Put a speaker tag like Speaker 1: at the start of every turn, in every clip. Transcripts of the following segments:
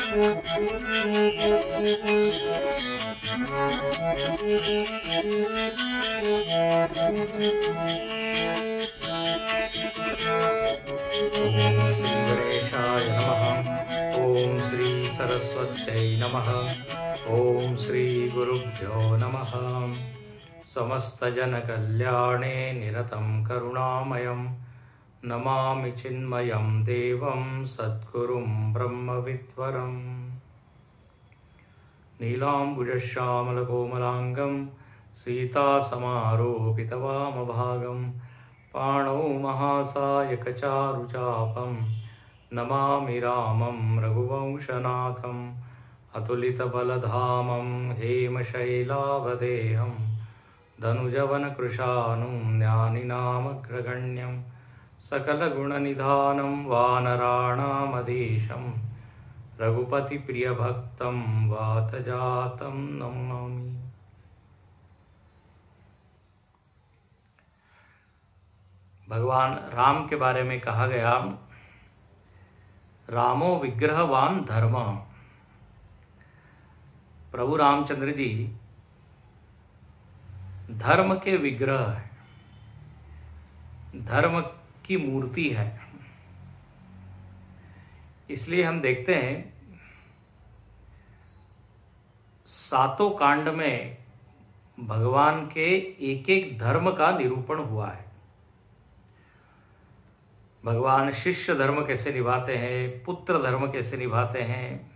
Speaker 1: ओम श्री सरस्वत्यै नमः। ओम श्री गुरुभ्यो नमः। समस्त जन कल्याणे निरतं करुणामयं नमामि चिन्मयं देवं सद्गुरुं ब्रह्मविद्वरम्। नीलाम्बुजश्यामलकोमलाङ्गं सीतासमारोपितवामभागं पाणौ महासायकचारुचापं नमामि रामं रघुवंशनाथम्। अतुलितबलधामं हेमशैलावदेहं धनुजवनकृशानुं ज्ञानिनामग्रगण्यं सकलगुणनिधानं वानराणामधीशं रघुपतिप्रियभक्तं वातजातं नमामि। भगवान राम के बारे में कहा गया, रामो विग्रहवान धर्म। प्रभु रामचंद्र जी धर्म के विग्रह है, धर्म की मूर्ति है। इसलिए हम देखते हैं सातों कांड में भगवान के एक एक धर्म का निरूपण हुआ है। भगवान शिष्य धर्म कैसे निभाते हैं, पुत्र धर्म कैसे निभाते हैं,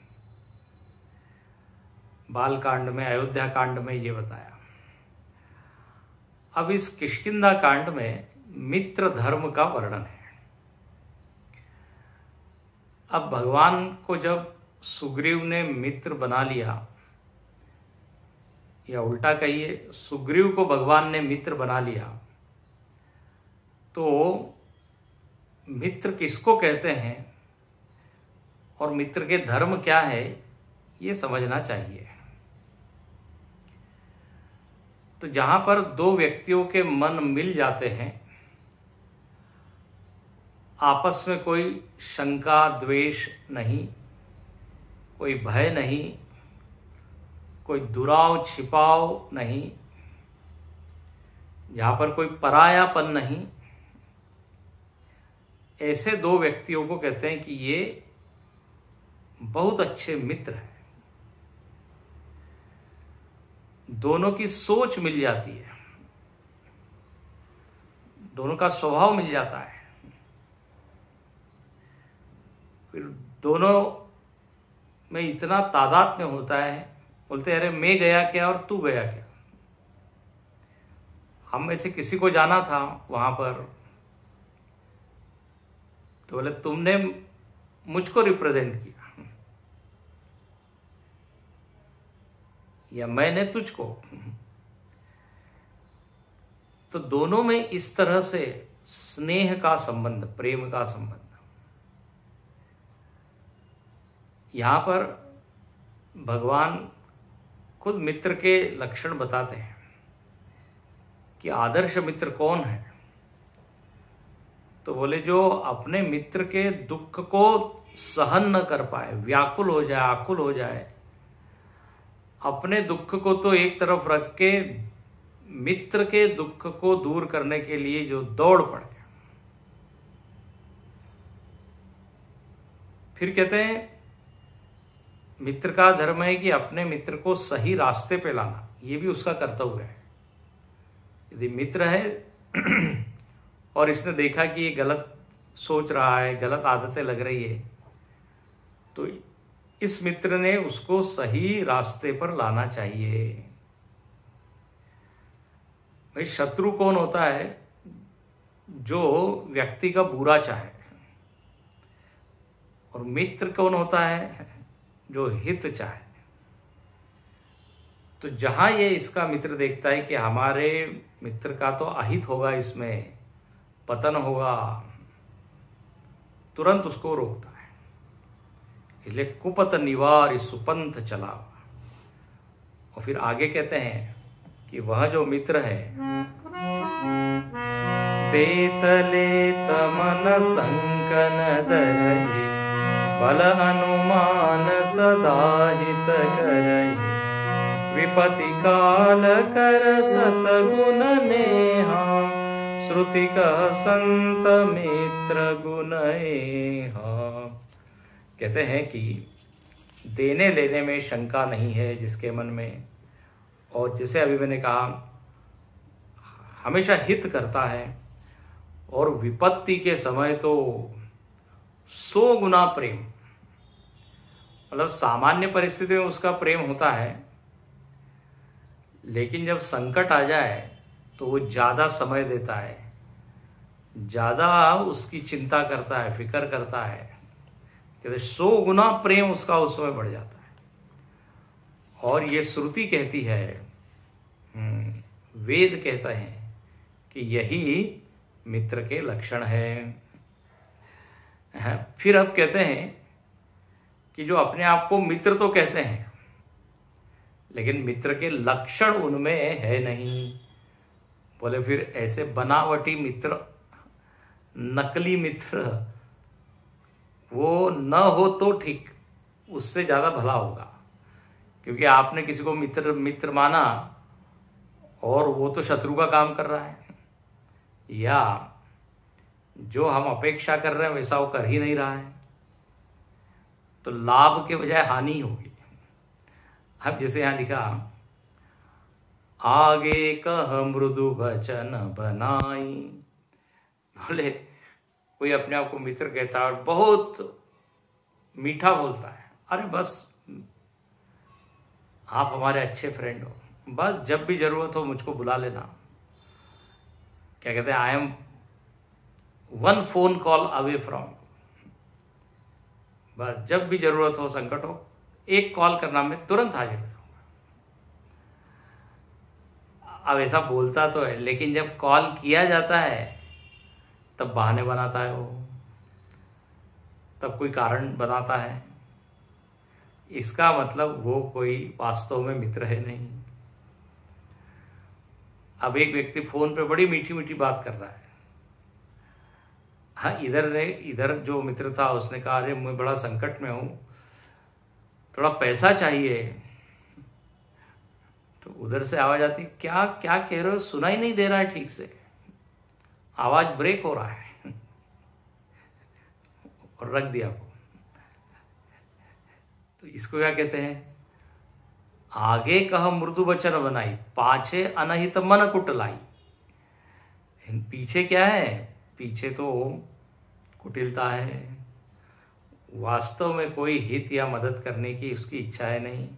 Speaker 1: बाल कांड में, अयोध्या कांड में ये बताया। अब इस किष्किंधा कांड में मित्र धर्म का वर्णन है। अब भगवान को जब सुग्रीव ने मित्र बना लिया, या उल्टा कहिए सुग्रीव को भगवान ने मित्र बना लिया, तो मित्र किसको कहते हैं और मित्र के धर्म क्या है, ये समझना चाहिए। तो जहां पर दो व्यक्तियों के मन मिल जाते हैं, आपस में कोई शंका द्वेष नहीं, कोई भय नहीं, कोई दुराव छिपाव नहीं, जहां पर कोई परायापन नहीं, ऐसे दो व्यक्तियों को कहते हैं कि ये बहुत अच्छे मित्र हैं। दोनों की सोच मिल जाती है, दोनों का स्वभाव मिल जाता है, फिर दोनों में इतना तादात्म्य होता है, बोलते अरे मैं गया क्या और तू गया क्या। हम में से किसी को जाना था वहां पर, तो बोले तुमने मुझको रिप्रेजेंट किया या मैंने तुझको। तो दोनों में इस तरह से स्नेह का संबंध, प्रेम का संबंध। यहां पर भगवान खुद मित्र के लक्षण बताते हैं कि आदर्श मित्र कौन है। तो बोले जो अपने मित्र के दुख को सहन न कर पाए, व्याकुल हो जाए, आकुल हो जाए, अपने दुख को तो एक तरफ रख के मित्र के दुख को दूर करने के लिए जो दौड़ पड़े। फिर कहते हैं मित्र का धर्म है कि अपने मित्र को सही रास्ते पे लाना, ये भी उसका कर्तव्य है। यदि मित्र है और इसने देखा कि ये गलत सोच रहा है, गलत आदतें लग रही है, तो इस मित्र ने उसको सही रास्ते पर लाना चाहिए। भाई शत्रु कौन होता है? जो व्यक्ति का बुरा चाहे। और मित्र कौन होता है? जो हित चाहे। तो जहां ये इसका मित्र देखता है कि हमारे मित्र का तो अहित होगा, इसमें पतन होगा, तुरंत उसको रोकता है। इसलिए कुपत निवार सुपंथ चला। और फिर आगे कहते हैं कि वह जो मित्र है, तेतले तमन संकन दरहि बल अनुमान सदा हित करहि, विपति काल कर सतगुण नेहा, श्रुति कह संत मित्र गुणेहा। कहते हैं कि देने लेने में शंका नहीं है जिसके मन में, और जैसे अभी मैंने कहा हमेशा हित करता है, और विपत्ति के समय तो 100 गुना प्रेम, मतलब सामान्य परिस्थिति में उसका प्रेम होता है, लेकिन जब संकट आ जाए तो वो ज़्यादा समय देता है, ज़्यादा उसकी चिंता करता है, फिक्र करता है, कहते 100 गुना प्रेम उसका उस समय बढ़ जाता है। और ये श्रुति कहती है, वेद कहते हैं कि यही मित्र के लक्षण है। फिर अब कहते हैं कि जो अपने आप को मित्र तो कहते हैं, लेकिन मित्र के लक्षण उनमें है नहीं। बोले फिर ऐसे बनावटी मित्र, नकली मित्र, वो न हो तो ठीक, उससे ज़्यादा भला होगा। क्योंकि आपने किसी को मित्र माना और वो तो शत्रु का काम कर रहा है, या जो हम अपेक्षा कर रहे हैं वैसा वो कर ही नहीं रहा है, तो लाभ के बजाय हानि होगी। अब जैसे यहाँ लिखा, आगे कह मृदु वचन बनाई। बोले कोई अपने आप को मित्र कहता है और बहुत मीठा बोलता है, अरे बस आप हमारे अच्छे फ्रेंड हो, बस जब भी जरूरत हो मुझको बुला लेना। क्या कहते हैं, I am 1 phone call away from, बस जब भी जरूरत हो, संकट हो, 1 कॉल करना, मैं तुरंत हाजिर हो जाऊंगा। अब ऐसा बोलता तो है, लेकिन जब कॉल किया जाता है तब बहाने बनाता है वो, तब कोई कारण बनाता है। इसका मतलब वो कोई वास्तव में मित्र है नहीं। अब एक व्यक्ति फोन पे बड़ी मीठी मीठी बात कर रहा है, हाँ, इधर जो मित्र था उसने कहा, अरे मैं बड़ा संकट में हूं, थोड़ा पैसा चाहिए। तो उधर से आवाज आती, क्या क्या कह रहे हो, सुनाई नहीं दे रहा है ठीक से, आवाज ब्रेक हो रहा है, और रख दिया वो। तो इसको क्या कहते हैं, आगे कह मृदु वचन बनाई, पाछे अनहित मन कुटलाई। पीछे क्या है, पीछे तो कुटिलता है, वास्तव में कोई हित या मदद करने की उसकी इच्छा है नहीं।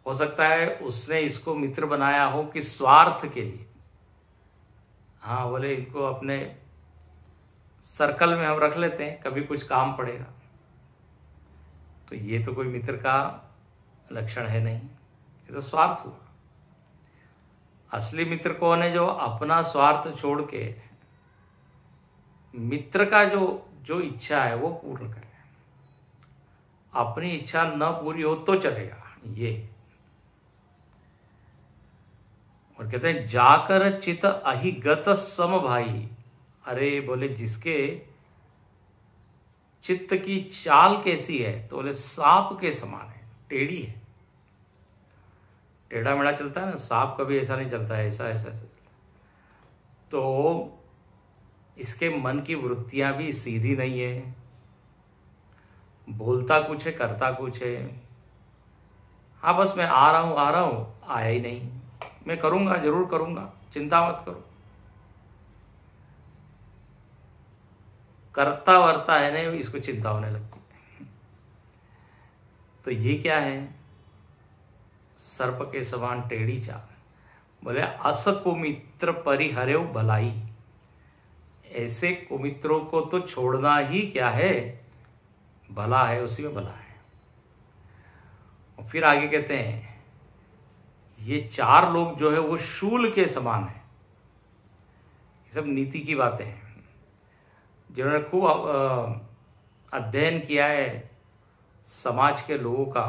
Speaker 1: हो सकता है उसने इसको मित्र बनाया हो कि स्वार्थ के लिए, हाँ, बोले इनको अपने सर्कल में हम रख लेते हैं, कभी कुछ काम पड़ेगा। तो ये तो कोई मित्र का लक्षण है नहीं, ये तो स्वार्थ हुआ। असली मित्र कौन है, जो अपना स्वार्थ छोड़ के मित्र का जो इच्छा है वो पूर्ण करे, अपनी इच्छा न पूरी हो तो चलेगा ये। और कहते हैं, जाकर चित अहिगत सम भाई। अरे बोले जिसके चित्त की चाल कैसी है, तो बोले सांप के समान है, टेढ़ी है, टेढ़ा मेढ़ा चलता है ना, सांप कभी ऐसा नहीं चलता है, ऐसा ऐसा ऐसा। तो इसके मन की वृत्तियां भी सीधी नहीं है, बोलता कुछ है करता कुछ है। हाँ बस मैं आ रहा हूं, आया ही नहीं, मैं करूंगा, जरूर करूंगा, चिंता मत करो। करता वर्ता है नहीं, इसको चिंता होने लगती है। तो ये क्या है, सर्प के समान टेढ़ी चाल। बोले अस कुमित्र परिहरेव भलाई, ऐसे कुमित्रों को तो छोड़ना ही क्या है, भला है, उसी में भला है। और फिर आगे कहते हैं, ये 4 लोग जो है वो शूल के समान है। ये सब नीति की बातें हैं, जिन्होंने खूब अध्ययन किया है समाज के लोगों का,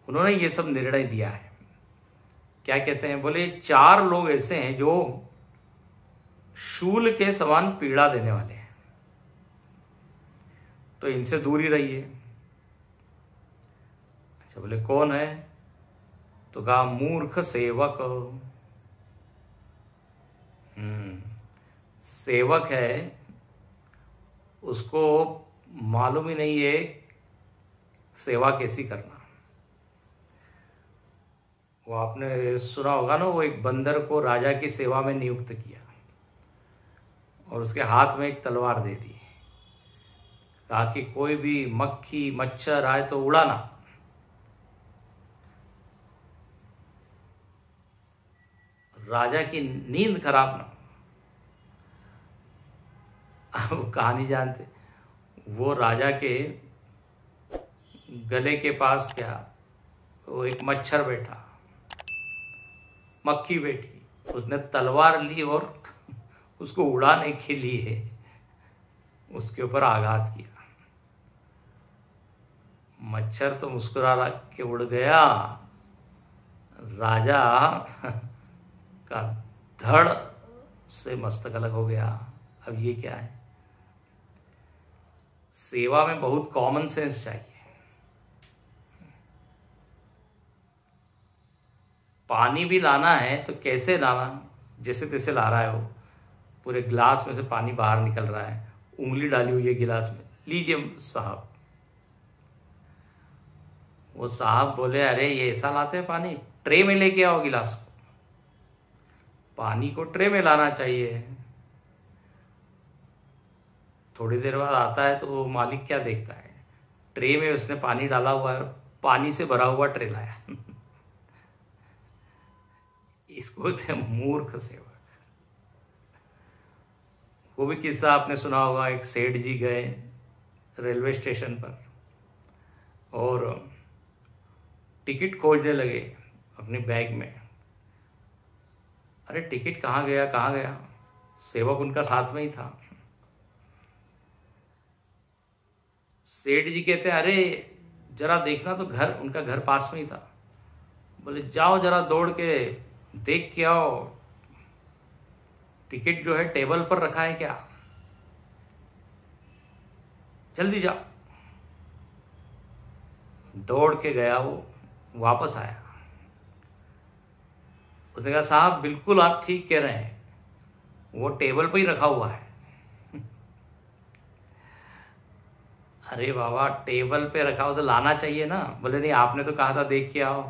Speaker 1: उन्होंने ये सब निर्णय दिया है। क्या कहते हैं, बोले 4 लोग ऐसे हैं जो शूल के समान पीड़ा देने वाले हैं, तो इनसे दूर ही रहिए। अच्छा, बोले कौन है? तो कहा मूर्ख सेवक। सेवक है, उसको मालूम ही नहीं है सेवा कैसी करना। वो आपने सुना होगा ना, वो एक बंदर को राजा की सेवा में नियुक्त किया और उसके हाथ में एक तलवार दे दी, कहा कि कोई भी मक्खी मच्छर आए तो उड़ाना। राजा की नींद खराब ना। अब कहानी जानते, वो राजा के गले के पास क्या, वो एक मच्छर बैठा, मक्खी बैठी, उसने तलवार ली और उसको उड़ाने के लिए उसके ऊपर आघात किया। मच्छर तो मुस्कुरा के उड़ गया, राजा का धड़ से मस्तक अलग हो गया। अब ये क्या है? सेवा में बहुत कॉमन सेंस चाहिए। पानी भी लाना है तो कैसे लाना? जैसे तैसे ला रहा है, वो पूरे गिलास में से पानी बाहर निकल रहा है, उंगली डाली हुई है गिलास में, लीजिए साहब। वो साहब बोले अरे ये ऐसा लाते हैं पानी, ट्रे में लेके आओ गिलास को। पानी को ट्रे में लाना चाहिए। थोड़ी देर बाद आता है तो वो मालिक क्या देखता है, ट्रे में उसने पानी डाला हुआ है, पानी से भरा हुआ ट्रे लाया। इसको थे मूर्ख सेवक। वो भी किस्सा आपने सुना होगा, एक सेठ जी गए रेलवे स्टेशन पर और टिकट खोजने लगे अपने बैग में। अरे टिकट कहाँ गया कहाँ गया? सेवक उनका साथ में ही था। सेठ जी कहते हैं अरे जरा देखना, तो घर, उनका घर पास में ही था। बोले जाओ जरा दौड़ के देख के आओ, टिकट जो है टेबल पर रखा है क्या, जल्दी जाओ। दौड़ के गया, वो वापस आया। उसने कहा साहब बिल्कुल आप ठीक कह रहे हैं, वो टेबल पर ही रखा हुआ है। अरे बाबा टेबल पे रखा हो तो लाना चाहिए ना। बोले नहीं आपने तो कहा था देख के आओ।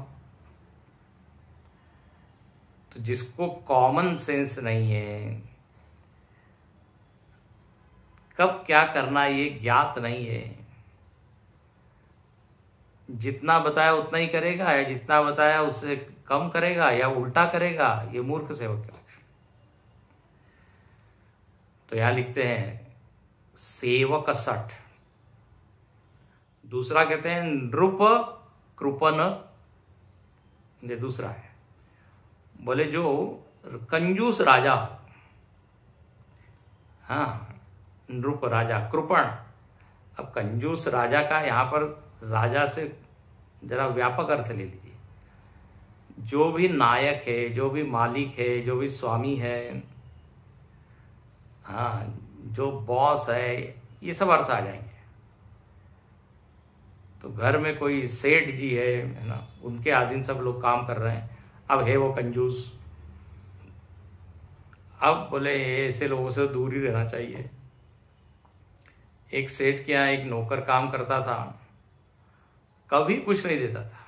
Speaker 1: तो जिसको कॉमन सेंस नहीं है, कब क्या करना ये ज्ञात नहीं है, जितना बताया उतना ही करेगा या जितना बताया उससे कम करेगा या उल्टा करेगा, ये मूर्ख सेवक है। तो यहां लिखते हैं सेवक सठ। दूसरा कहते हैं नृप कृपन, ये दूसरा है। बोले जो कंजूस राजा हो, हाँ नृप राजा, कृपण। अब कंजूस राजा का यहां पर राजा से जरा व्यापक अर्थ ले लीजिए। जो भी नायक है, जो भी मालिक है, जो भी स्वामी है, हाँ जो बॉस है, ये सब अर्थ आ जाएंगे। तो घर में कोई सेठ जी है ना, उनके अधीन सब लोग काम कर रहे हैं, अब है वो कंजूस। अब बोले ऐसे लोगों से दूर ही रहना चाहिए। एक सेठ के यहाँ एक नौकर काम करता था, कभी कुछ नहीं देता था,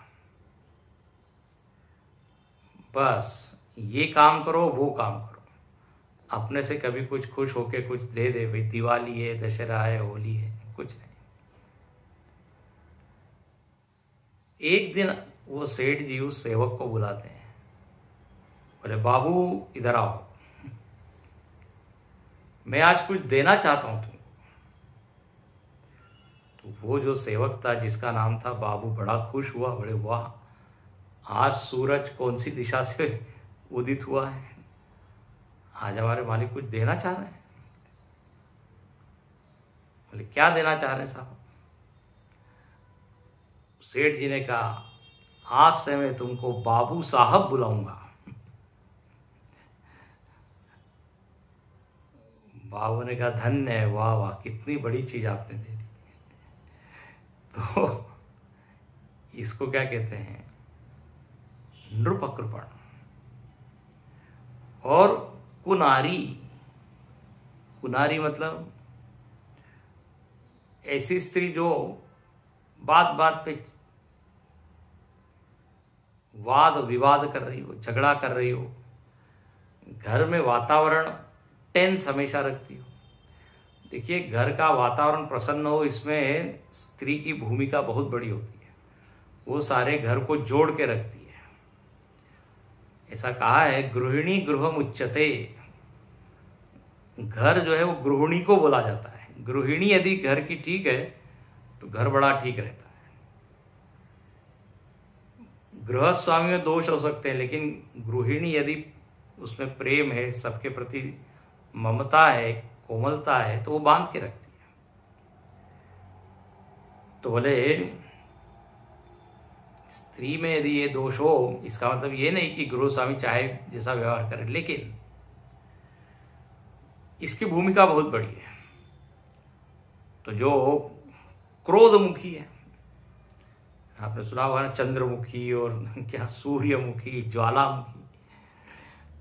Speaker 1: बस ये काम करो वो काम करो, अपने से कभी कुछ खुश होके कुछ दे दे, भाई दिवाली है, दशहरा है, होली है, कुछ नहीं। एक दिन वो सेठ जी उस सेवक को बुलाते हैं, बोले बाबू इधर आओ, मैं आज कुछ देना चाहता हूं तुमको। तो वो जो सेवक था जिसका नाम था बाबू, बड़ा खुश हुआ, बड़े वाह आज सूरज कौन सी दिशा से उदित हुआ है, आज हमारे मालिक कुछ देना चाह रहे हैं। बोले क्या देना चाह रहे हैं साहब? सेठ जी ने कहा आज से मैं तुमको बाबू साहब बुलाऊंगा। बाबू ने कहा धन्य है, वाह वाह कितनी बड़ी चीज आपने दे दी। तो इसको क्या कहते हैं, नृपकृपण। और कुनारी, कुनारी मतलब ऐसी स्त्री जो बात बात पे वाद विवाद कर रही हो, झगड़ा कर रही हो, घर में वातावरण टेंस हमेशा रखती हो। देखिए, घर का वातावरण प्रसन्न हो, इसमें स्त्री की भूमिका बहुत बड़ी होती है। वो सारे घर को जोड़ के रखती है। ऐसा कहा है, गृहिणी गृहम उच्यते। घर जो है वो गृहिणी को बोला जाता है। गृहिणी यदि घर की ठीक है तो घर बड़ा ठीक रहता है। गृहस्वामी में दोष हो सकते हैं, लेकिन गृहिणी यदि उसमें प्रेम है, सबके प्रति ममता है, कोमलता है, तो वो बांध के रखती है। तो बोले स्त्री में यदि ये दोष हो, इसका मतलब ये नहीं कि गृहस्वामी चाहे जैसा व्यवहार करे, लेकिन इसकी भूमिका बहुत बड़ी है। तो जो क्रोधमुखी है, आपने सुना होगा ना, चंद्रमुखी और क्या सूर्यमुखी, ज्वालामुखी,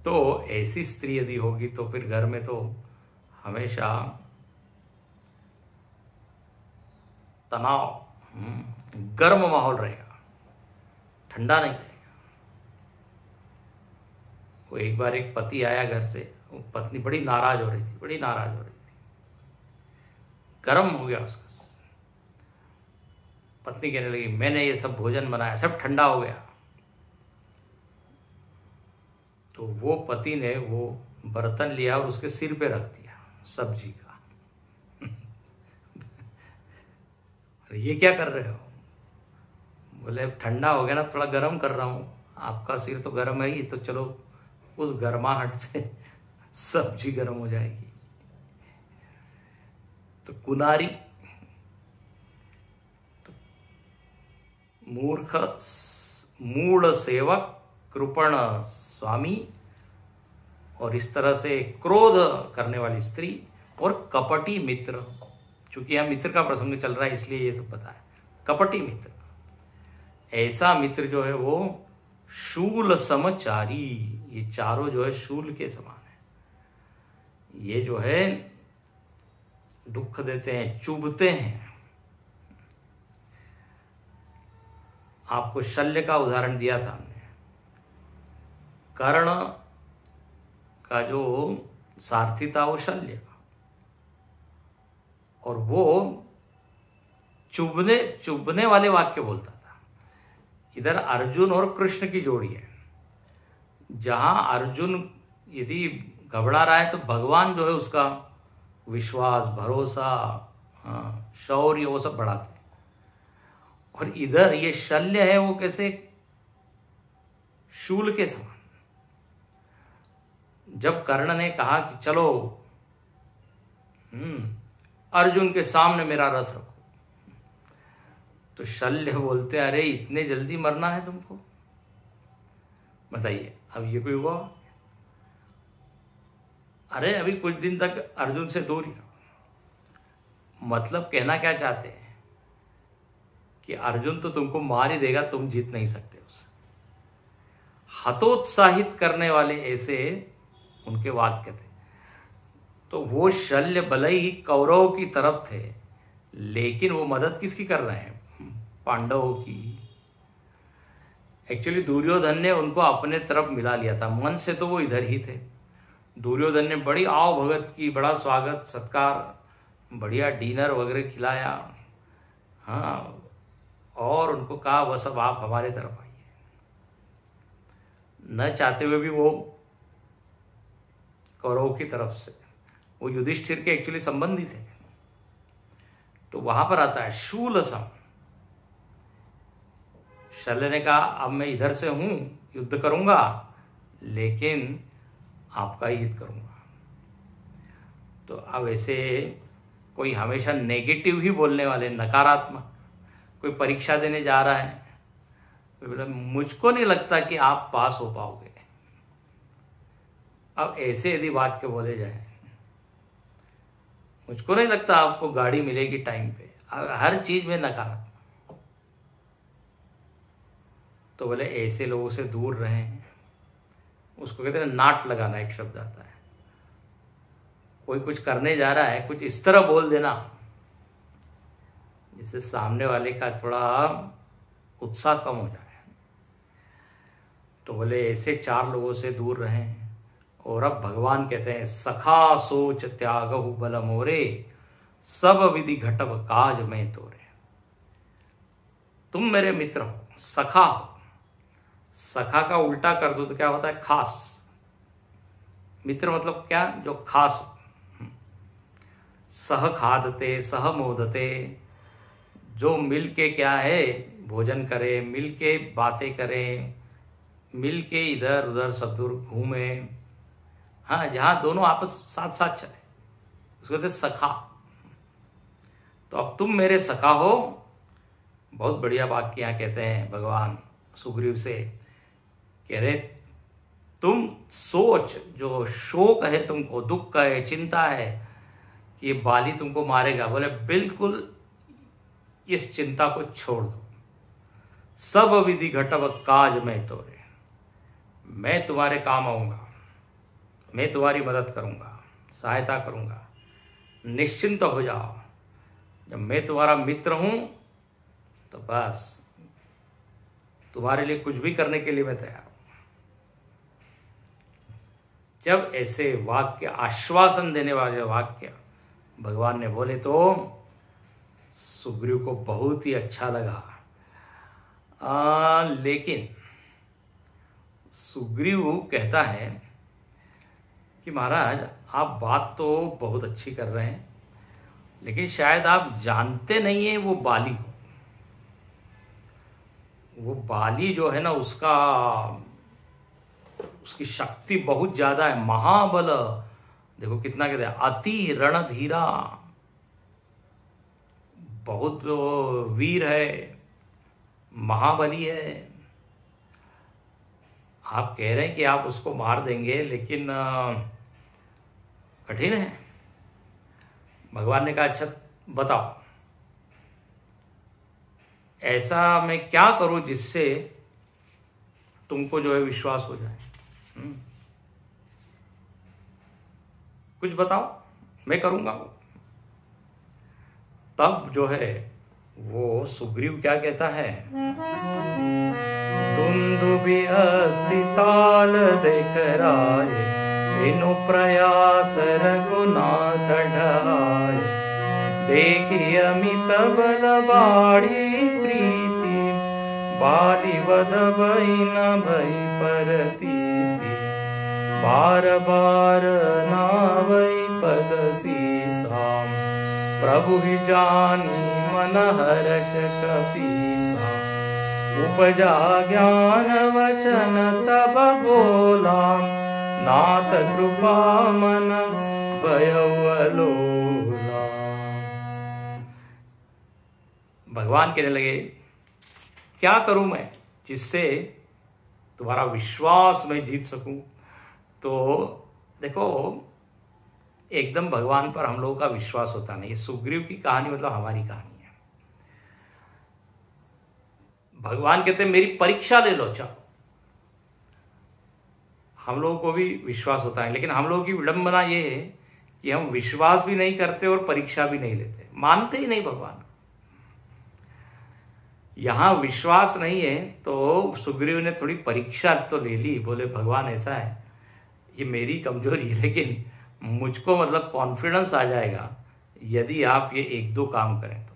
Speaker 1: तो ऐसी स्त्री यदि होगी तो फिर घर में तो हमेशा तनाव, गर्म माहौल रहेगा, ठंडा नहीं रहेगा। वो एक बार एक पति आया घर से, वो पत्नी बड़ी नाराज हो रही थी, बड़ी नाराज हो रही थी, गर्म हो गया उसका। पत्नी कहने लगी, मैंने ये सब भोजन बनाया, सब ठंडा हो गया। तो वो पति ने वो बर्तन लिया और उसके सिर पे रख दिया सब्जी का। ये क्या कर रहे हो? बोले ठंडा हो गया ना, थोड़ा गर्म कर रहा हूं। आपका सिर तो गर्म है ही, तो चलो उस गर्माहट से सब्जी गर्म हो जाएगी। तो कुनारी, तो मूर्ख, मूढ़ सेवक, कृपण स्वामी, और इस तरह से क्रोध करने वाली स्त्री, और कपटी मित्र। चूंकि यहां मित्र का प्रसंग चल रहा है इसलिए ये सब बताया। कपटी मित्र, ऐसा मित्र जो है वो शूल समचारी, ये चारों जो है शूल के समान है। ये जो है दुख देते हैं, चुभते हैं। आपको शल्य का उदाहरण दिया था हमने। कर्ण का जो सारथी था वो शल्य, और वो चुभने वाले वाक्य बोलता था। इधर अर्जुन और कृष्ण की जोड़ी है। जहां अर्जुन यदि घबरा रहा है तो भगवान जो है उसका विश्वास, भरोसा, शौर्य, वो सब बढ़ाते हैं। और इधर ये शल्य है, वो कैसे शूल के समान। जब कर्ण ने कहा कि चलो अर्जुन के सामने मेरा रथ रखो, तो शल्य बोलते, अरे इतने जल्दी मरना है तुमको? बताइए, अब ये कोई हुआ? अरे अभी कुछ दिन तक अर्जुन से दूर ही रहो। मतलब कहना क्या चाहते हैं कि अर्जुन तो तुमको मार ही देगा, तुम जीत नहीं सकते उससे। हतोत्साहित करने वाले ऐसे उनके वाक्य थे। तो वो शल्य भले ही कौरव की तरफ थे, लेकिन वो मदद किसकी कर रहे हैं? पांडवों की। एक्चुअली दुर्योधन ने उनको अपने तरफ मिला लिया था, मन से तो वो इधर ही थे। दुर्योधन ने बड़ी आव भगत की, बड़ा स्वागत सत्कार, बढ़िया डिनर वगैरह खिलाया, हाँ, और उनको कहा बस अब आप हमारे तरफ आइए। न चाहते हुए भी वो कौरवों की तरफ से, वो युधिष्ठिर के एक्चुअली संबंधी थे। तो वहां पर आता है शूल सम। शल्य ने कहा अब मैं इधर से हूं, युद्ध करूंगा, लेकिन आपका ही हित करूंगा। तो अब ऐसे कोई हमेशा नेगेटिव ही बोलने वाले, नकारात्मक, कोई परीक्षा देने जा रहा है, कोई बोला मुझको नहीं लगता कि आप पास हो पाओगे। अब ऐसे यदि वाक्य बोले जाए, मुझको नहीं लगता आपको गाड़ी मिलेगी टाइम पे, हर चीज में नकारात्मक। तो बोले ऐसे लोगों से दूर रहें। उसको कहते हैं नाट लगाना, एक शब्द आता है। कोई कुछ करने जा रहा है, कुछ इस तरह बोल देना जिससे सामने वाले का थोड़ा उत्साह कम हो जाए। तो बोले ऐसे 4 लोगों से दूर रहें। और अब भगवान कहते हैं सखा सोच त्यागहु बल मोरे, सब विधि घटब काज में तोरे। तुम मेरे मित्र हो, सखा हो। सखा का उल्टा कर दो तो क्या होता है? खास। मित्र मतलब क्या? जो खास हो। सह खादते सह मोदते, जो मिल के क्या है भोजन करे, मिल के बातें करें, मिल के इधर उधर सब दूर घूमे। हाँ, जहां दोनों आपस साथ साथ चले, उसको कहते सखा। तो अब तुम मेरे सखा हो। बहुत बढ़िया वाक्य यहाँ कहते हैं भगवान सुग्रीव से, कह रहे तुम सोच, जो शोक है तुमको, दुख है, चिंता है कि ये बाली तुमको मारेगा, बोले बिल्कुल इस चिंता को छोड़ दो। सब विधि घटब काज में तोरे, मैं तुम्हारे काम आऊंगा, मैं तुम्हारी मदद करूंगा, सहायता करूंगा। निश्चिंत हो जाओ, जब मैं तुम्हारा मित्र हूं तो बस तुम्हारे लिए कुछ भी करने के लिए मैं तैयार हूं। जब ऐसे वाक्य, आश्वासन देने वाले वाक्य भगवान ने बोले तो सुग्रीव को बहुत ही अच्छा लगा। लेकिन सुग्रीव कहता है कि महाराज आप बात तो बहुत अच्छी कर रहे हैं, लेकिन शायद आप जानते नहीं है वो बाली को। वो बाली जो है ना, उसकी शक्ति बहुत ज्यादा है, महाबल। देखो कितना कहते हैं, अति रणधीरा, बहुत वीर है, महाबली है। आप कह रहे हैं कि आप उसको मार देंगे, लेकिन कठिन है। भगवान ने कहा अच्छा बताओ, ऐसा मैं क्या करूं जिससे तुमको जो है विश्वास हो जाए? कुछ बताओ, मैं करूंगा। तब जो है वो सुग्रीव क्या कहता है, दुंदुभि अस्थिताल देख राय, बिनु प्रयास रघुनाथ ढाय, देखी अमित बल बाड़ी प्रीति, बाली वध भई न भई परतीति, बार बार नावई पद सीसा, प्रभु ही जानी मन हर्ष कपीसा, उपजा ज्ञान वचन तब बोला, नाथ कृपा मन भयवलोला। भगवान कहने लगे क्या करूं मैं जिससे तुम्हारा विश्वास मैं जीत सकूं? तो देखो, एकदम भगवान पर हम लोगों का विश्वास होता नहीं। सुग्रीव की कहानी मतलब हमारी कहानी है। भगवान कहते हैं मेरी परीक्षा ले लो, चलो। हम लोगों को भी विश्वास होता है, लेकिन हम लोगों की विडंबना ये है कि हम विश्वास भी नहीं करते और परीक्षा भी नहीं लेते, मानते ही नहीं भगवान। यहां विश्वास नहीं है तो सुग्रीव ने थोड़ी परीक्षा तो ले ली। बोले भगवान ऐसा है, ये मेरी कमजोरी है, लेकिन मुझको मतलब कॉन्फिडेंस आ जाएगा यदि आप ये 1-2 काम करें तो,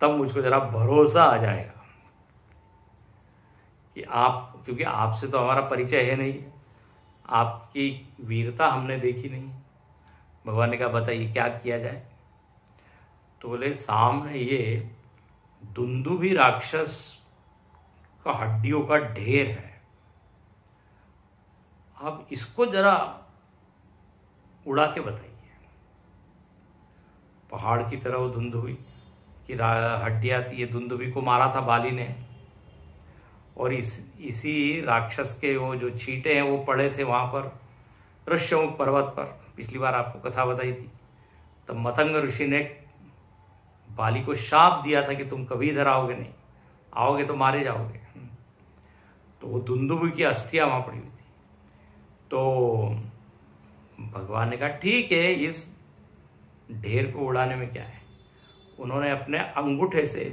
Speaker 1: तब मुझको जरा भरोसा आ जाएगा कि आप, क्योंकि आपसे तो हमारा परिचय है नहीं, आपकी वीरता हमने देखी नहीं। भगवान ने कहा बताइए क्या किया जाए? तो बोले सामने ये दुंदुभि राक्षस का हड्डियों का ढेर है, आप इसको जरा उड़ा के बताइए। पहाड़ की तरह वो दुंदुभि की हड्डियां थी। ये दुंदुभि को मारा था बाली ने, और इसी राक्षस के वो जो छींटे हैं वो पड़े थे वहां पर ऋष्यमुख पर्वत पर। पिछली बार आपको कथा बताई थी। तब मतंग ऋषि ने बाली को शाप दिया था कि तुम कभी इधर आओगे नहीं, आओगे तो मारे जाओगे। तो वो दुंदुभि की अस्थियां वहां पड़ी हुई थी। तो भगवान ने कहा ठीक है, इस ढेर को उड़ाने में क्या है। उन्होंने अपने अंगूठे से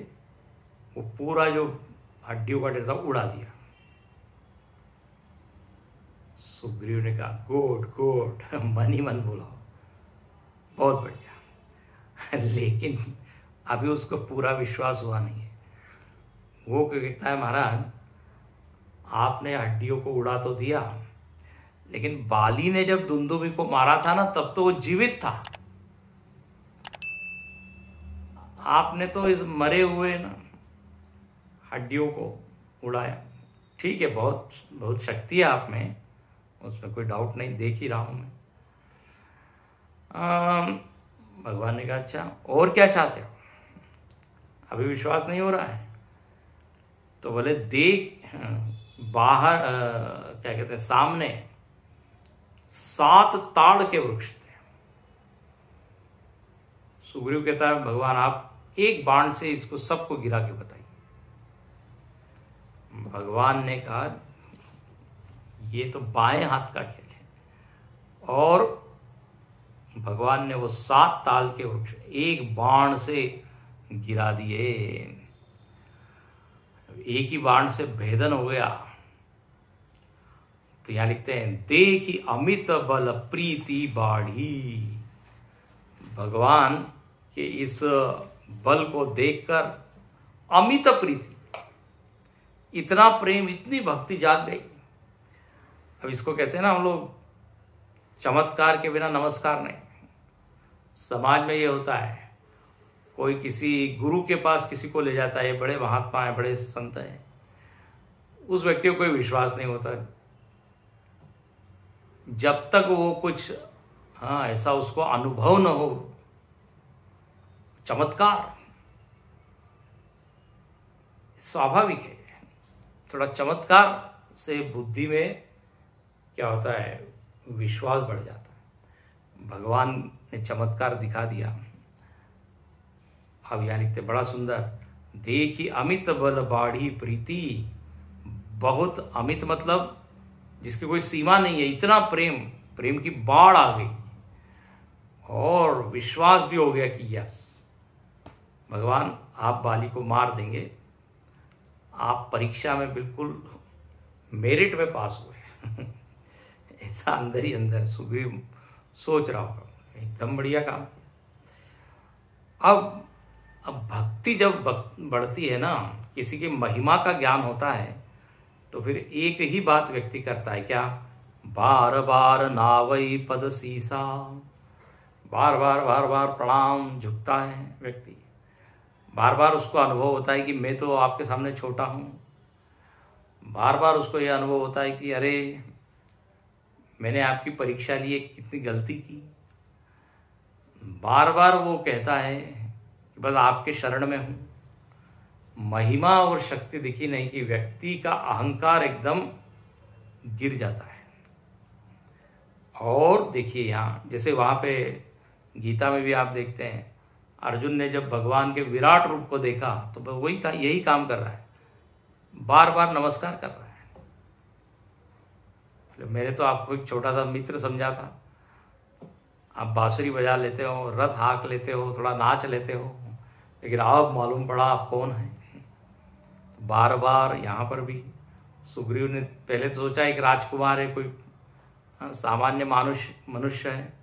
Speaker 1: वो पूरा जो हड्डियों का ढेर था उड़ा दिया। सुग्रीव ने कहा गुड गुड, मन ही मन बोला बहुत बढ़िया। लेकिन अभी उसको पूरा विश्वास हुआ नहीं है। वो कहता है महाराज, आपने हड्डियों को उड़ा तो दिया, लेकिन बाली ने जब दुंदुभि को मारा था ना, तब तो वो जीवित था। आपने तो इस मरे हुए ना हड्डियों को उड़ाया। ठीक है, बहुत बहुत शक्ति है आप में, उसमें कोई डाउट नहीं, देख ही रहा हूं मैं। भगवान ने कहा अच्छा और क्या चाहते हो, अभी विश्वास नहीं हो रहा है? तो बोले देख बाहर क्या कहते हैं, सामने 7 ताड़ के वृक्ष थे। सुग्रीव कहता है भगवान आप एक बाण से इसको सबको गिरा के बताइए। भगवान ने कहा ये तो बाएं हाथ का खेल है। और भगवान ने वो 7 ताल के वृक्ष एक बाण से गिरा दिए। एक ही बाण से भेदन हो गया। तो यहां लिखते हैं देखी अमित बल प्रीति बाढ़ी। भगवान के इस बल को देखकर अमित प्रीति, इतना प्रेम, इतनी भक्ति जाग गई। अब इसको कहते हैं ना हम लोग, चमत्कार के बिना नमस्कार नहीं। समाज में ये होता है, कोई किसी गुरु के पास किसी को ले जाता है, बड़े महात्मा है, बड़े संत है, उस व्यक्ति को कोई विश्वास नहीं होता जब तक वो कुछ ऐसा उसको अनुभव न हो। चमत्कार स्वाभाविक है, थोड़ा चमत्कार से बुद्धि में क्या होता है, विश्वास बढ़ जाता है। भगवान ने चमत्कार दिखा दिया। अब यहां लिखते बड़ा सुंदर, देखी अमित बल बाढ़ी प्रीति। बहुत अमित मतलब जिसकी कोई सीमा नहीं है, इतना प्रेम, प्रेम की बाढ़ आ गई। और विश्वास भी हो गया कि यस भगवान आप बाली को मार देंगे, आप परीक्षा में बिल्कुल मेरिट में पास हुए। ऐसा अंदर ही अंदर सुग्रीव सोच रहा होगा, एकदम बढ़िया काम किया। अब भक्ति जब बढ़ती है ना, किसी की महिमा का ज्ञान होता है, तो फिर एक ही बात व्यक्ति करता है, क्या? बार बार नावई पद सीसा। बार बार प्रणाम झुकता है व्यक्ति। बार बार उसको अनुभव होता है कि मैं तो आपके सामने छोटा हूं। बार बार उसको यह अनुभव होता है कि अरे मैंने आपकी परीक्षा लिए कितनी गलती की। बार बार वो कहता है कि बस आपके शरण में हूं। महिमा और शक्ति दिखी नहीं कि व्यक्ति का अहंकार एकदम गिर जाता है। और देखिए यहां, जैसे वहां पे गीता में भी आप देखते हैं, अर्जुन ने जब भगवान के विराट रूप को देखा तो वही यही काम कर रहा है, बार बार नमस्कार कर रहा है। मैंने तो आपको एक छोटा सा मित्र समझा था, आप बांसुरी बजा लेते हो, रथ हाँक लेते हो, थोड़ा नाच लेते हो, लेकिन अब मालूम पड़ा आप कौन है। बार बार यहाँ पर भी सुग्रीव ने पहले तो सोचा एक राजकुमार है, कोई सामान्य मनुष्य है।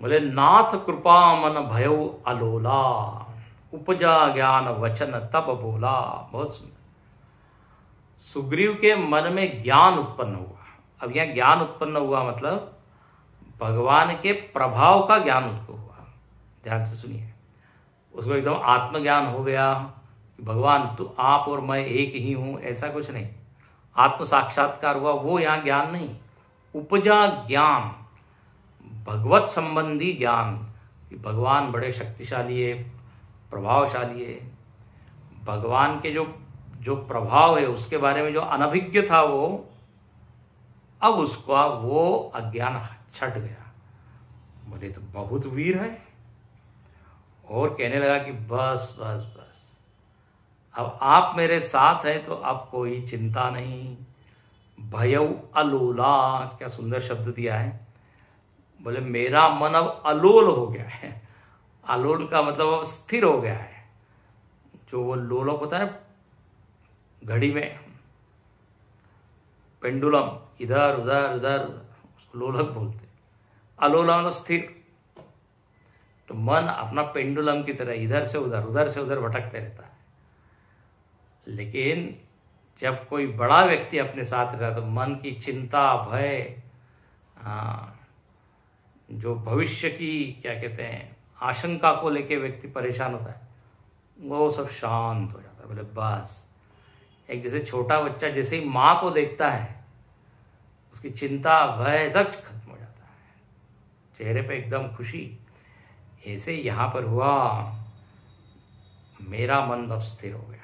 Speaker 1: बोले नाथ कृपा मन भयो अलोला, उपजा ज्ञान वचन तब बोला। बहुत सुंदर। सुग्रीव के मन में ज्ञान उत्पन्न हुआ। अब यहां ज्ञान उत्पन्न हुआ मतलब भगवान के प्रभाव का ज्ञान उसको हुआ। ध्यान से सुनिए, उसको एकदम आत्मज्ञान हो गया कि भगवान तो आप और मैं एक ही हूं, ऐसा कुछ नहीं। आत्म साक्षात्कार हुआ, वो यहां ज्ञान नहीं, उपजा ज्ञान, भगवत संबंधी ज्ञान कि भगवान बड़े शक्तिशाली है, प्रभावशाली है। भगवान के जो प्रभाव है उसके बारे में जो अनभिज्ञ था वो, अब उसका वो अज्ञान छट गया। बोले तो बहुत वीर है। और कहने लगा कि बस बस बस अब आप मेरे साथ हैं तो अब कोई चिंता नहीं। भयउ अलोला, क्या सुंदर शब्द दिया है। बोले मेरा मन अब अलोल हो गया है। अलोल का मतलब अब स्थिर हो गया है। जो वो लोलक होता है घड़ी में, पेंडुलम, इधर उधर उधर, उसको लोलक बोलते। अलोला मतलब स्थिर। तो मन अपना पेंडुलम की तरह इधर से उधर भटकते रहता है। लेकिन जब कोई बड़ा व्यक्ति अपने साथ रहता है तो मन की चिंता, भय, जो भविष्य की क्या कहते हैं आशंका को लेके व्यक्ति परेशान होता है, वो सब शांत हो जाता है। बोले बस, एक जैसे छोटा बच्चा जैसे ही माँ को देखता है उसकी चिंता, भय सब खत्म हो जाता है, चेहरे पे एकदम खुशी। ऐसे यहाँ पर हुआ, मेरा मन अब स्थिर हो गया।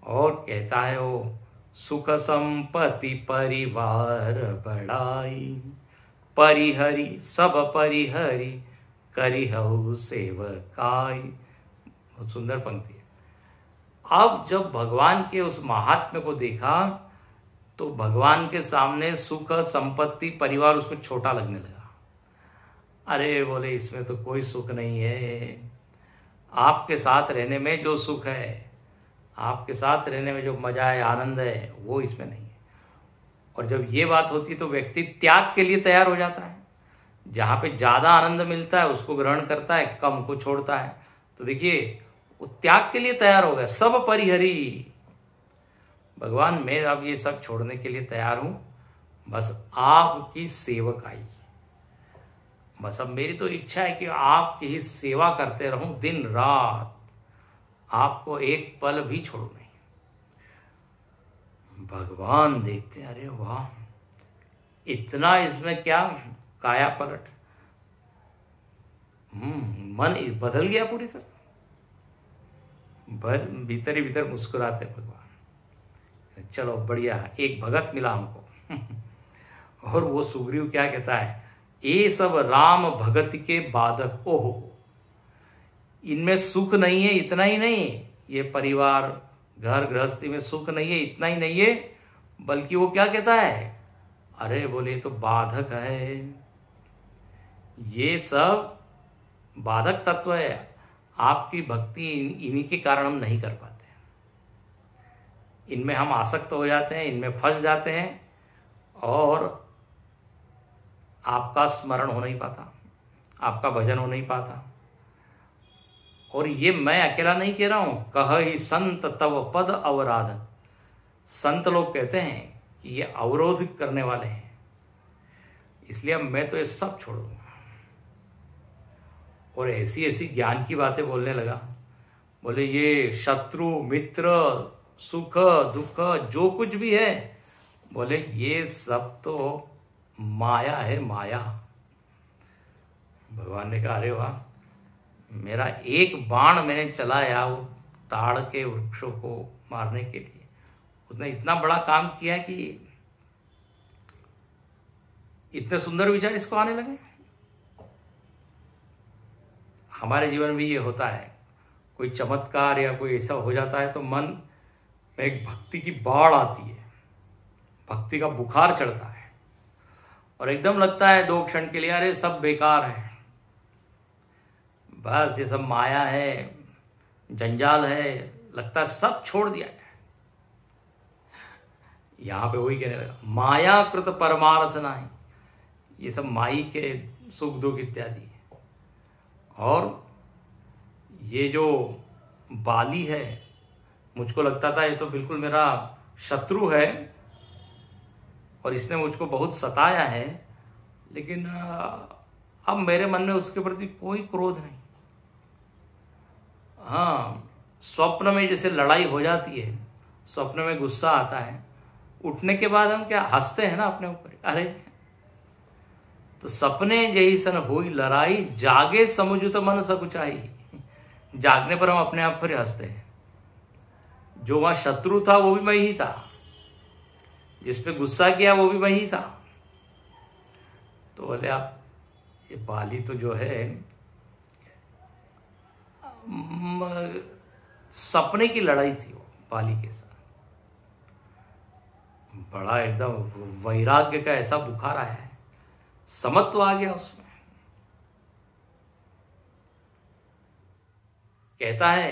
Speaker 1: और कहता है वो, सुख संपत्ति परिवार बढ़ाई, परिहरी सब परिहरी, करिहु सेवकाई। बहुत सुंदर पंक्ति है। अब जब भगवान के उस महात्म्य को देखा तो भगवान के सामने सुख, संपत्ति, परिवार उसको छोटा लगने लगा। अरे बोले इसमें तो कोई सुख नहीं है। आपके साथ रहने में जो सुख है, आपके साथ रहने में जो मजा है, आनंद है, वो इसमें नहीं है। और जब ये बात होती तो व्यक्ति त्याग के लिए तैयार हो जाता है। जहां पे ज्यादा आनंद मिलता है उसको ग्रहण करता है, कम को छोड़ता है। तो देखिए वो त्याग के लिए तैयार हो गया। सब परिहरी, भगवान मैं अब ये सब छोड़ने के लिए तैयार हूं, बस आपकी सेवक आई। बस अब मेरी तो इच्छा है कि आपकी ही सेवा करते रहूं दिन रात, आपको एक पल भी छोड़ू नहीं। भगवान देखते हैं, अरे वाह, इतना इसमें क्या काया पलट। मन बदल गया पूरी तरह। भीतर ही भीतर मुस्कुराते भगवान, चलो बढ़िया, एक भगत मिला हमको। और वो सुग्रीव क्या कहता है, ये सब राम भगत के बाधक। ओहो, इनमें सुख नहीं है, इतना ही नहीं, ये परिवार घर गृहस्थी में सुख नहीं है, इतना ही नहीं है, बल्कि वो क्या कहता है, अरे बोले तो बाधक है, ये सब बाधक तत्व है। आपकी भक्ति इन्हीं के कारण हम नहीं कर पाते, इनमें हम आसक्त हो जाते हैं, इनमें फंस जाते हैं और आपका स्मरण हो नहीं पाता, आपका भजन हो नहीं पाता। और ये मैं अकेला नहीं कह रहा हूं, कह ही संत तव पद अवराध। संत लोग कहते हैं कि ये अवरोध करने वाले हैं, इसलिए अब मैं तो ये सब छोड़ूंगा। और ऐसी ऐसी ज्ञान की बातें बोलने लगा। बोले ये शत्रु मित्र सुख दुख जो कुछ भी है, बोले ये सब तो माया है, माया। भगवान ने कहा, अरे वाह, मेरा एक बाण मैंने चलाया वो ताड़ के वृक्षों को मारने के लिए, उसने इतना बड़ा काम किया कि इतने सुंदर विचार इसको आने लगे। हमारे जीवन में ये होता है, कोई चमत्कार या कोई ऐसा हो जाता है तो मन में एक भक्ति की बाढ़ आती है, भक्ति का बुखार चढ़ता है और एकदम लगता है 2 क्षण के लिए, अरे सब बेकार है, बस ये सब माया है, जंजाल है, लगता है सब छोड़ दिया है। यहां पे वही कहने लगा, माया कृत परमार्थ नहीं, ये सब माई के सुख दुख इत्यादि। और ये जो बाली है, मुझको लगता था ये तो बिल्कुल मेरा शत्रु है और इसने मुझको बहुत सताया है, लेकिन अब मेरे मन में उसके प्रति कोई क्रोध नहीं। हाँ, स्वप्न में जैसे लड़ाई हो जाती है, स्वप्न में गुस्सा आता है, उठने के बाद हम क्या हंसते हैं ना अपने ऊपर, अरे तो सपने यही सन हुई लड़ाई, जागे समुझ तो मन सकुचाई। जागने पर हम अपने आप पर हंसते हैं। जो वहां शत्रु था वो भी मैं ही था, जिसपे गुस्सा किया वो भी मैं ही था। तो बोले आप, ये बाली तो जो है सपने की लड़ाई थी, वाली के साथ। बड़ा एकदम वैराग्य का ऐसा बुखार आया है, समत्व आ गया उसमें। कहता है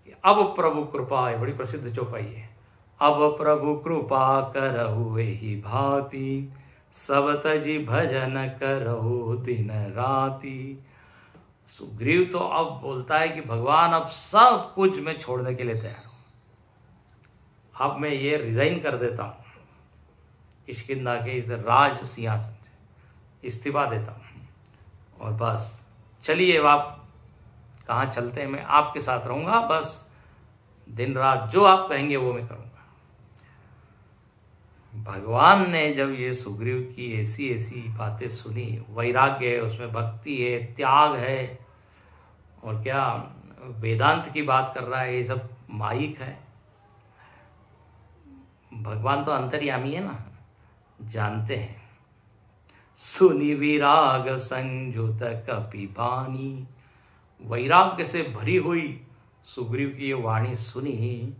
Speaker 1: कि अब प्रभु कृपा, ये बड़ी प्रसिद्ध चौपाई है, अब प्रभु कृपा करहु एहि भांति, सब तजी भजन करहु दिन राति। सुग्रीव तो अब बोलता है कि भगवान अब सब कुछ मैं छोड़ने के लिए तैयार हूं, अब मैं ये रिजाइन कर देता हूं, किष्किंधा के इस राज सिंहासन से इस्तीफा देता हूं, और बस चलिए आप कहाँ चलते हैं, मैं आपके साथ रहूंगा, बस दिन रात जो आप कहेंगे वो मैं करूंगा। भगवान ने जब ये सुग्रीव की ऐसी ऐसी बातें सुनी, वैराग्य है उसमें, भक्ति है, त्याग है, और क्या वेदांत की बात कर रहा है, ये सब माइक है। भगवान तो अंतर्यामी है ना, जानते हैं। सुनी विराग संयुत कपि बानी, वैराग्य से भरी हुई सुग्रीव की ये वाणी सुनी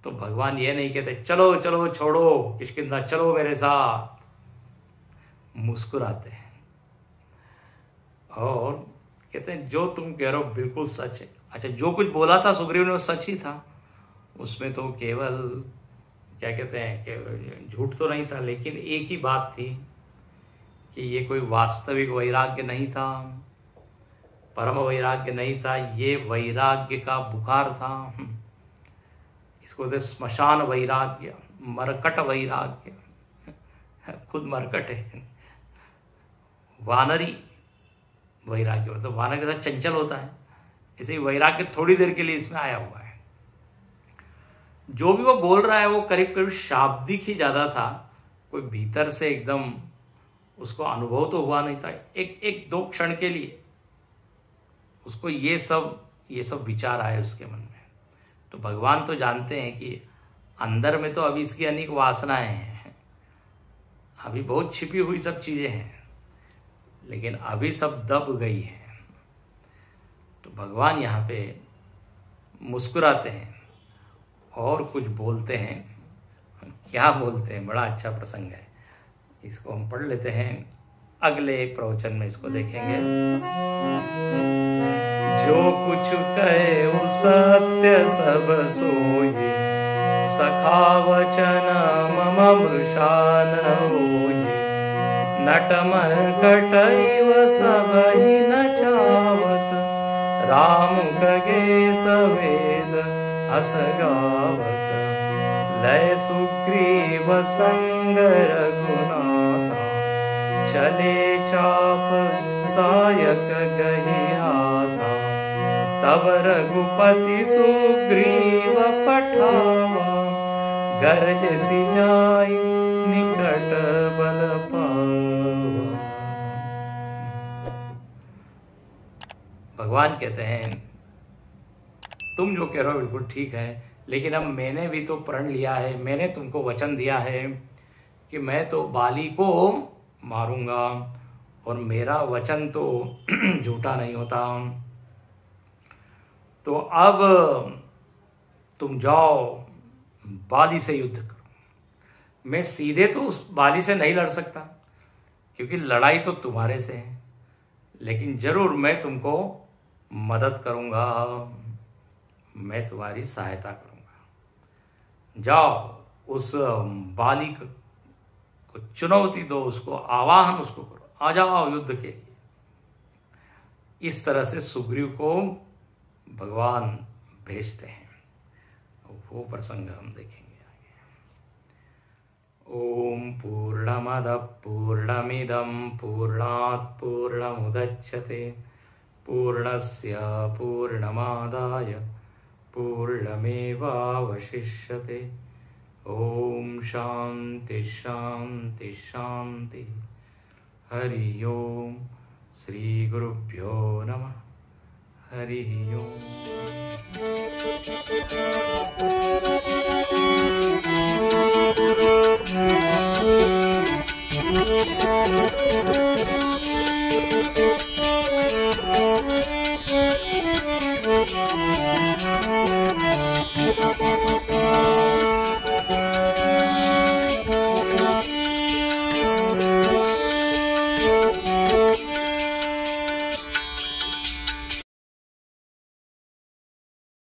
Speaker 1: तो भगवान ये नहीं कहते चलो चलो छोड़ो किष्किंधा, चलो मेरे साथ, मुस्कुराते हैं और कहते हैं जो तुम कह रहे हो बिल्कुल सच है। अच्छा, जो कुछ बोला था सुग्रीव ने वो सच ही था, उसमें तो केवल क्या कहते हैं कि झूठ तो नहीं था, लेकिन एक ही बात थी कि ये कोई वास्तविक वैराग्य नहीं था, परम वैराग्य नहीं था, ये वैराग्य का बुखार था। इसको कहते स्मशान वैराग्य, मरकट वैराग्य, खुद मरकट है, वानरी वैराग्य, मतलब वानर के साथ चंचल होता है, इसे वैराग्य थोड़ी देर के लिए इसमें आया हुआ है। जो भी वो बोल रहा है वो करीब करीब शाब्दिक ही ज्यादा था, कोई भीतर से एकदम उसको अनुभव तो हुआ नहीं था। एक दो क्षण के लिए उसको ये सब विचार आए उसके मन में। तो भगवान तो जानते हैं कि अंदर में तो अभी इसकी अनेक वासनाएं हैं, अभी बहुत छिपी हुई सब चीजें हैं, लेकिन अभी सब दब गई है। तो भगवान यहाँ पे मुस्कुराते हैं और कुछ बोलते हैं। क्या बोलते हैं, बड़ा अच्छा प्रसंग है, इसको हम पढ़ लेते हैं, अगले प्रवचन में इसको देखेंगे। जो कुछ कहे वो सत्य सब सोई, सखा वचन मम मृषा न होई, नट मरकटैव सबहि नचावत, राम कगे सवेद अस गावत, लय सुग्रीव संग रघुनाथा, चले चाप सायक गहि हाथा, तब रघुपति सुग्रीव पठावा, गरज सी जाय निकट बल पावा। भगवान कहते हैं तुम जो कह रहे हो बिल्कुल ठीक है, लेकिन अब मैंने भी तो प्रण लिया है, मैंने तुमको वचन दिया है कि मैं तो बाली को मारूंगा, और मेरा वचन तो झूठा नहीं होता। तो अब तुम जाओ बाली से युद्ध करो। मैं सीधे तो उस बाली से नहीं लड़ सकता क्योंकि लड़ाई तो तुम्हारे से है, लेकिन जरूर मैं तुमको मदद करूंगा, मैं तुम्हारी सहायता करूंगा। जाओ उस बाली को चुनौती दो, उसको आवाहन उसको करो, आ जाओ युद्ध के लिए। इस तरह से सुग्रीव को भगवान भेजते हैं, वो प्रसंग हम देखेंगे आगे। ओम पूर्णमद पूर्णमिदं पूर्णात् पूर्णमुदच्यते, पूर्णस्य पूर्णमादाय पूर्णमेवावशिष्यते। ओम शांति शांति शांति। हरि ओम। श्री गुरुभ्यो नमः। हरि ओम।